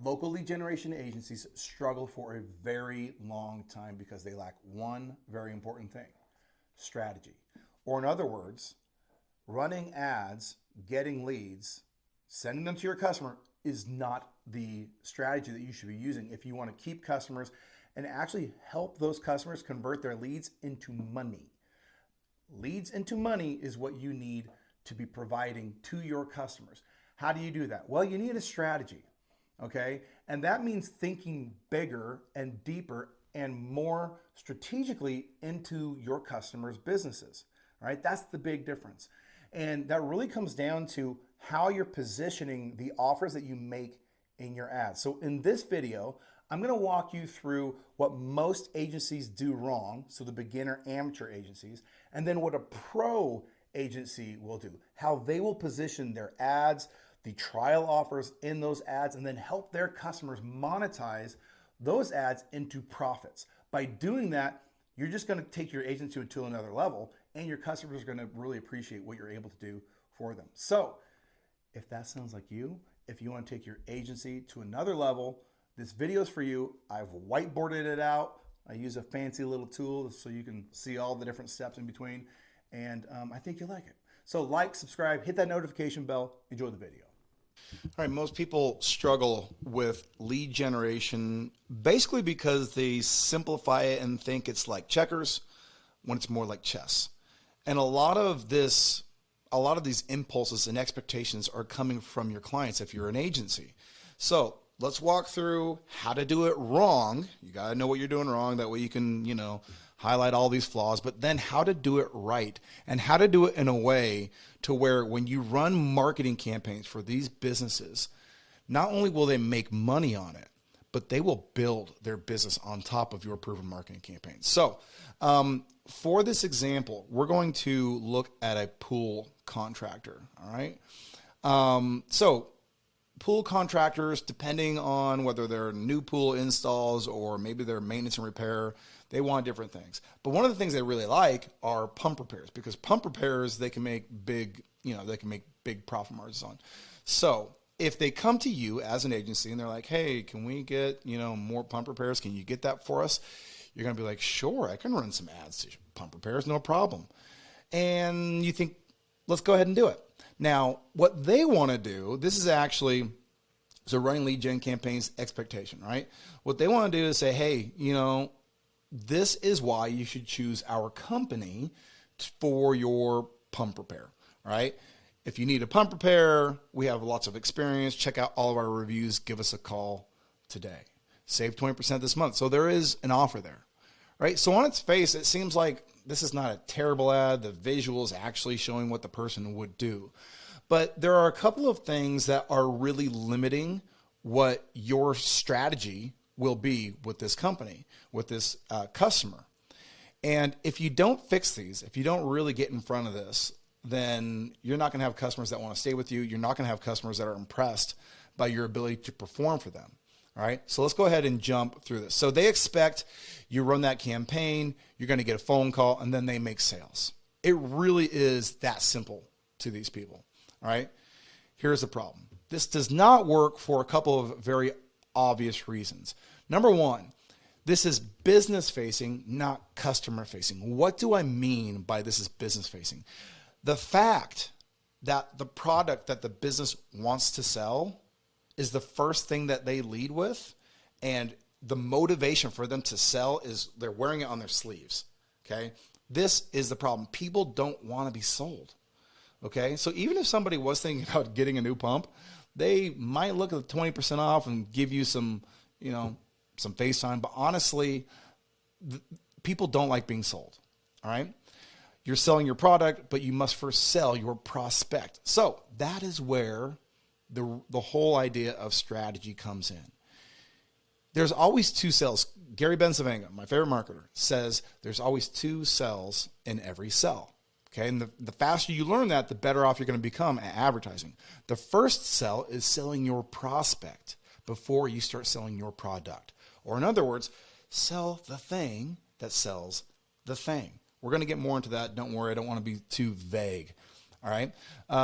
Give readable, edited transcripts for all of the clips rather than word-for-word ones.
Local lead generation agencies struggle for a very long time because they lack one very important thing: strategy. Or in other words, running ads, getting leads, sending them to your customer is not the strategy that you should be using if you want to keep customers and actually help those customers convert their leads into money. Leads into money is what you need to be providing to your customers. How do you do that? Well, you need a strategy, okay? And that means thinking bigger and deeper and more strategically into your customers' businesses, right? That's the big difference. And that really comes down to how you're positioning the offers that you make in your ads. So in this video, I'm going to walk you through what most agencies do wrong, so the beginner amateur agencies, and then what a pro agency will do, how they will position their ads, the trial offers in those ads, and then help their customers monetize those ads into profits. By doing that, you're just going to take your agency to another level, and your customers are going to really appreciate what you're able to do for them. So if that sounds like you, if you want to take your agency to another level, this video is for you. I've whiteboarded it out. I use a fancy little tool so you can see all the different steps in between, and I think you'll like it. So like, subscribe, hit that notification bell, enjoy the video. All right, most people struggle with lead generation basically because they simplify it and think it's like checkers when it's more like chess. And a lot of these impulses and expectations are coming from your clients if you're an agency. So let's walk through how to do it wrong. You got to know what you're doing wrong. That way you can, highlight all these flaws, but then how to do it right and how to do it in a way to where when you run marketing campaigns for these businesses, not only will they make money on it, but they will build their business on top of your proven marketing campaign. So for this example, we're going to look at a pool contractor. All right. So pool contractors, depending on whether they're new pool installs or maybe they're maintenance and repair, they want different things. But one of the things they really like are pump repairs, because pump repairs, they can make big profit margins on. So if they come to you as an agency and they're like, hey, can we get, more pump repairs? Can you get that for us? You're going to be like, sure, I can run some ads to pump repairs, no problem. And you think, let's go ahead and do it. Now, what they want to do, this is actually, so running lead gen campaigns expectation, right? What they want to do is say, hey, this is why you should choose our company for your pump repair, right? If you need a pump repair, we have lots of experience. Check out all of our reviews. Give us a call today. Save 20% this month. So there is an offer there, right? So on its face, it seems like this is not a terrible ad. The visual is actually showing what the person would do. But there are a couple of things that are really limiting what your strategy will be with this company, with this customer. And if you don't fix these, if you don't really get in front of this, then you're not going to have customers that want to stay with you. You're not going to have customers that are impressed by your ability to perform for them. All right, so let's go ahead and jump through this. So they expect you run that campaign, you're going to get a phone call, and then they make sales. It really is that simple to these people. All right, here's the problem. This does not work for a couple of very obvious reasons. Number one, this is business facing, not customer facing. What do I mean by this is business facing? The fact that the product that the business wants to sell is the first thing that they lead with, and the motivation for them to sell is they're wearing it on their sleeves, okay? This is the problem. People don't want to be sold, okay? So even if somebody was thinking about getting a new pump, they might look at the 20% off and give you some, some FaceTime, but honestly, people don't like being sold, all right? You're selling your product, but you must first sell your prospect. So that is where the whole idea of strategy comes in. There's always two sales. Gary Bencivenga, my favorite marketer, says there's always two cells in every cell. Okay, and the faster you learn that, the better off you're going to become at advertising. The first cell is selling your prospect before you start selling your product. Or in other words, sell the thing that sells the thing. We're going to get more into that. Don't worry, I don't want to be too vague. All right.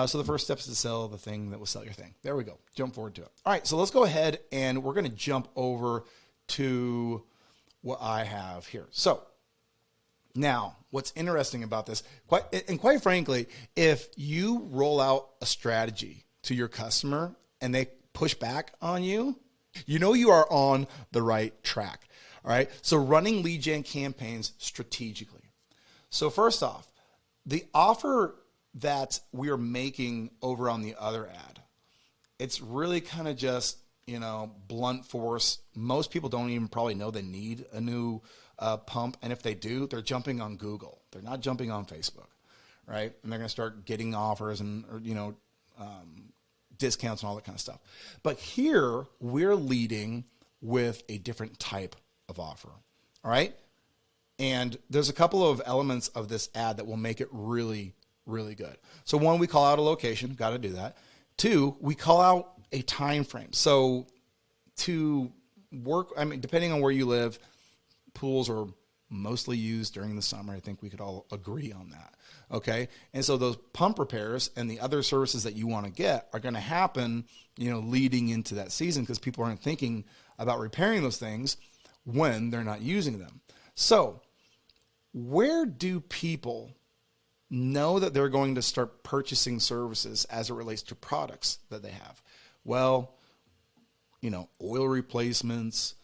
So the first step is to sell the thing that will sell your thing. There we go. Jump forward to it. All right. So let's go ahead and we're going to jump over to what I have here. So now what's interesting about this, quite frankly, if you roll out a strategy to your customer and they push back on you, you know you are on the right track. All right. So running lead gen campaigns strategically. So first off, the offer that we are making over on the other ad, it's really kind of just, blunt force. Most people don't even probably know they need a new pump. And if they do, they're jumping on Google. They're not jumping on Facebook, right? And they're going to start getting offers and, discounts and all that kind of stuff. But here we're leading with a different type of offer. All right. And there's a couple of elements of this ad that will make it really, really good. So one, we call out a location, got to do that. Two, we call out a time frame. So to work, depending on where you live, pools are mostly used during the summer. I think we could all agree on that. Okay. And so those pump repairs and the other services that you want to get are going to happen, leading into that season because people aren't thinking about repairing those things when they're not using them. So where do people know that they're going to start purchasing services as it relates to products that they have? Well, oil replacements,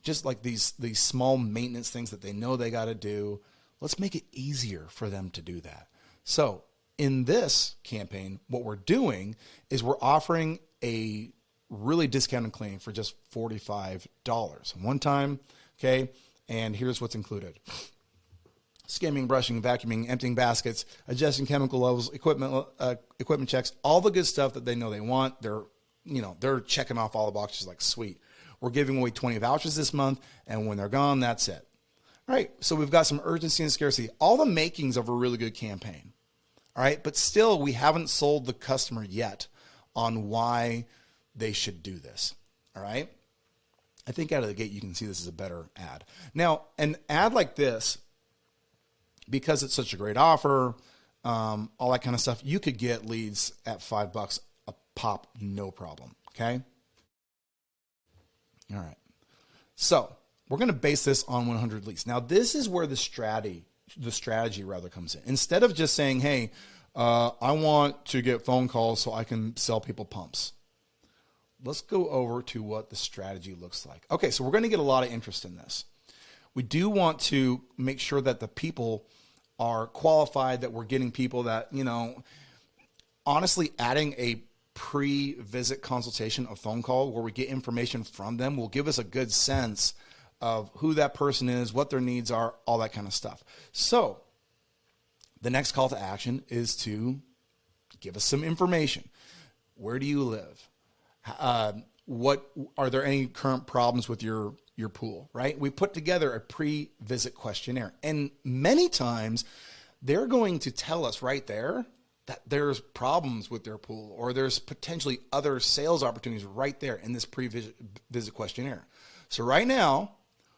just like these small maintenance things that they know they got to do. Let's make it easier for them to do that. So in this campaign, what we're doing is we're offering a really discounted cleaning for just $45 one time. Okay. And here's what's included: skimming, brushing, vacuuming, emptying baskets, adjusting chemical levels, equipment checks, all the good stuff that they know they want. They're checking off all the boxes like, sweet. We're giving away 20 vouchers this month, and when they're gone, that's it. All right, so we've got some urgency and scarcity, all the makings of a really good campaign. All right, but still, we haven't sold the customer yet on why they should do this. All right, I think out of the gate, you can see this is a better ad. Now, an ad like this, because it's such a great offer, all that kind of stuff, you could get leads at $5 a pop, no problem. Okay. All right. So we're going to base this on 100 leads. Now, this is where the strategy comes in. Instead of just saying, hey, I want to get phone calls so I can sell people pumps. Let's go over to what the strategy looks like. Okay. So we're going to get a lot of interest in this. We do want to make sure that the people are qualified, that we're getting people that, honestly, adding a pre-visit consultation, a phone call where we get information from them will give us a good sense of who that person is, what their needs are, all that kind of stuff. So the next call to action is to give us some information. Where do you live? What are there any current problems with your pool, right? We put together a pre-visit questionnaire, and many times they're going to tell us right there that there's problems with their pool, or there's potentially other sales opportunities right there in this pre-visit questionnaire. So right now,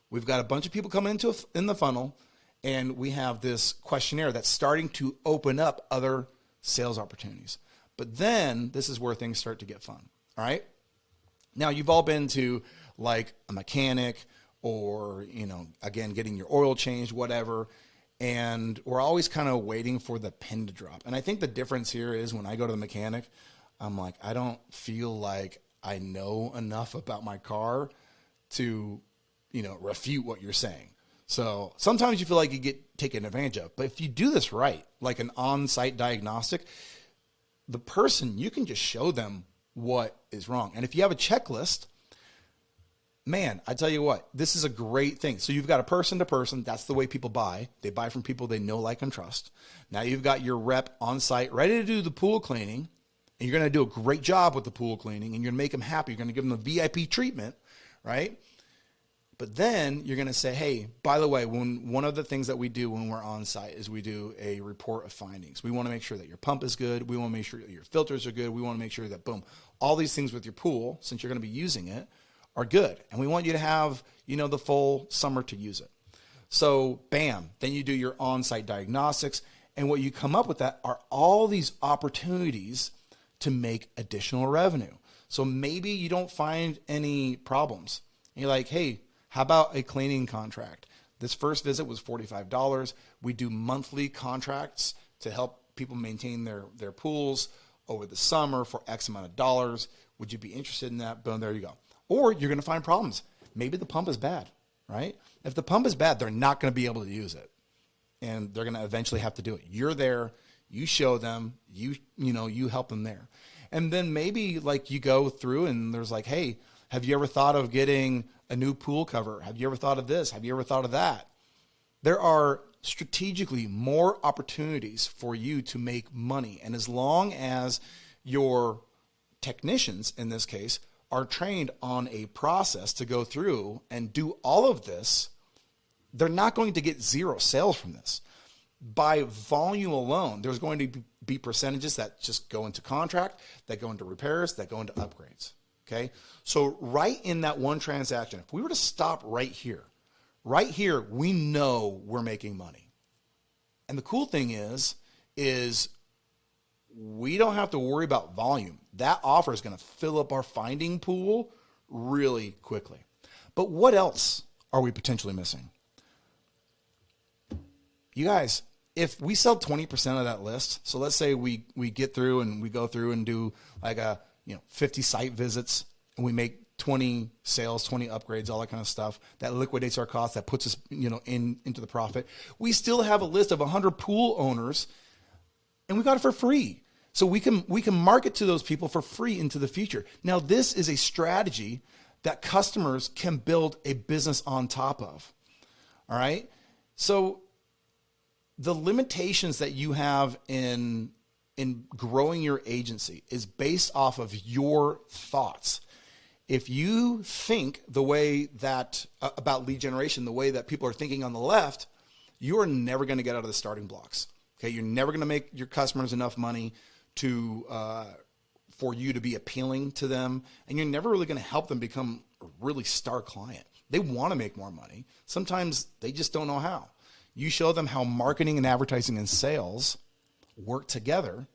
we've got a bunch of people coming in the funnel, and we have this questionnaire that's starting to open up other sales opportunities. But then this is where things start to get fun. All right. Now, you've all been to like a mechanic or, again, getting your oil changed, whatever. And we're always kind of waiting for the pin to drop. And I think the difference here is when I go to the mechanic, I'm like, I don't feel like I know enough about my car to, refute what you're saying. So sometimes you feel like you get taken advantage of. But if you do this right, like an on-site diagnostic, the person, you can just show them what is wrong. And if you have a checklist, man, I tell you what, this is a great thing. So you've got a person to person. That's the way people buy. They buy from people they know, like, and trust. Now you've got your rep on site ready to do the pool cleaning, and you're going to do a great job with the pool cleaning, and you're going to make them happy. You're going to give them the VIP treatment, right? But then you're going to say, hey, by the way, one of the things that we do when we're on site is we do a report of findings. We want to make sure that your pump is good. We want to make sure that your filters are good. We want to make sure that, boom, all these things with your pool, since you're going to be using it, are good. And we want you to have, the full summer to use it. So bam, then you do your on-site diagnostics, And what you come up with that are all these opportunities to make additional revenue. So maybe you don't find any problems. And you're like, hey, how about a cleaning contract? This first visit was $45. We do monthly contracts to help people maintain their pools over the summer for X amount of dollars. Would you be interested in that? Boom, there you go. Or you're going to find problems. Maybe the pump is bad, right? If the pump is bad, they're not going to be able to use it. And they're going to eventually have to do it. You're there, you show them, you help them there. And then maybe like you go through and there's like, hey, have you ever thought of getting a new pool cover? Have you ever thought of this? Have you ever thought of that? There are strategically more opportunities for you to make money. And as long as your technicians, in this case, are trained on a process to go through and do all of this, they're not going to get zero sales from this. By volume alone, there's going to be percentages that just go into contract, that go into repairs, that go into upgrades. Okay, so right in that one transaction, if we were to stop right here, we know we're making money. And the cool thing is we don't have to worry about volume. That offer is going to fill up our finding pool really quickly. But what else are we potentially missing? You guys, if we sell 20% of that list, so let's say we get through and we go through and do like 50 site visits, and we make 20 sales, 20 upgrades, all that kind of stuff, that liquidates our costs, that puts us into the profit. We still have a list of 100 pool owners, and we got it for free. So we can market to those people for free into the future. Now, this is a strategy that customers can build a business on top of. All right. So the limitations that you have in growing your agency is based off of your thoughts. If you think the way that about lead generation, the way that people are thinking on the left, you are never going to get out of the starting blocks. Okay, you're never going to make your customers enough money for you to be appealing to them, and you're never really going to help them become a really star client. They want to make more money. Sometimes they just don't know how. You show them how marketing and advertising and sales work together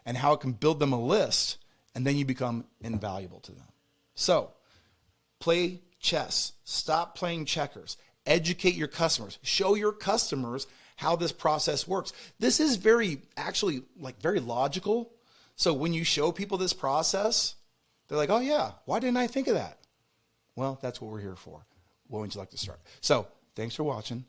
and how it can build them a list, and then you become invaluable to them. So play chess, stop playing checkers, educate your customers, show your customers how this process works. This is very logical. So when you show people this process, they're like, oh yeah, why didn't I think of that? Well, that's what we're here for. When would you like to start? So thanks for watching.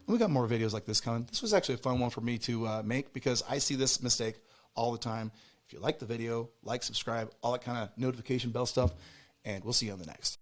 We got more videos like this coming. This was actually a fun one for me to make because I see this mistake all the time. If you like the video, like, subscribe, all that kind of notification bell stuff, and we'll see you on the next.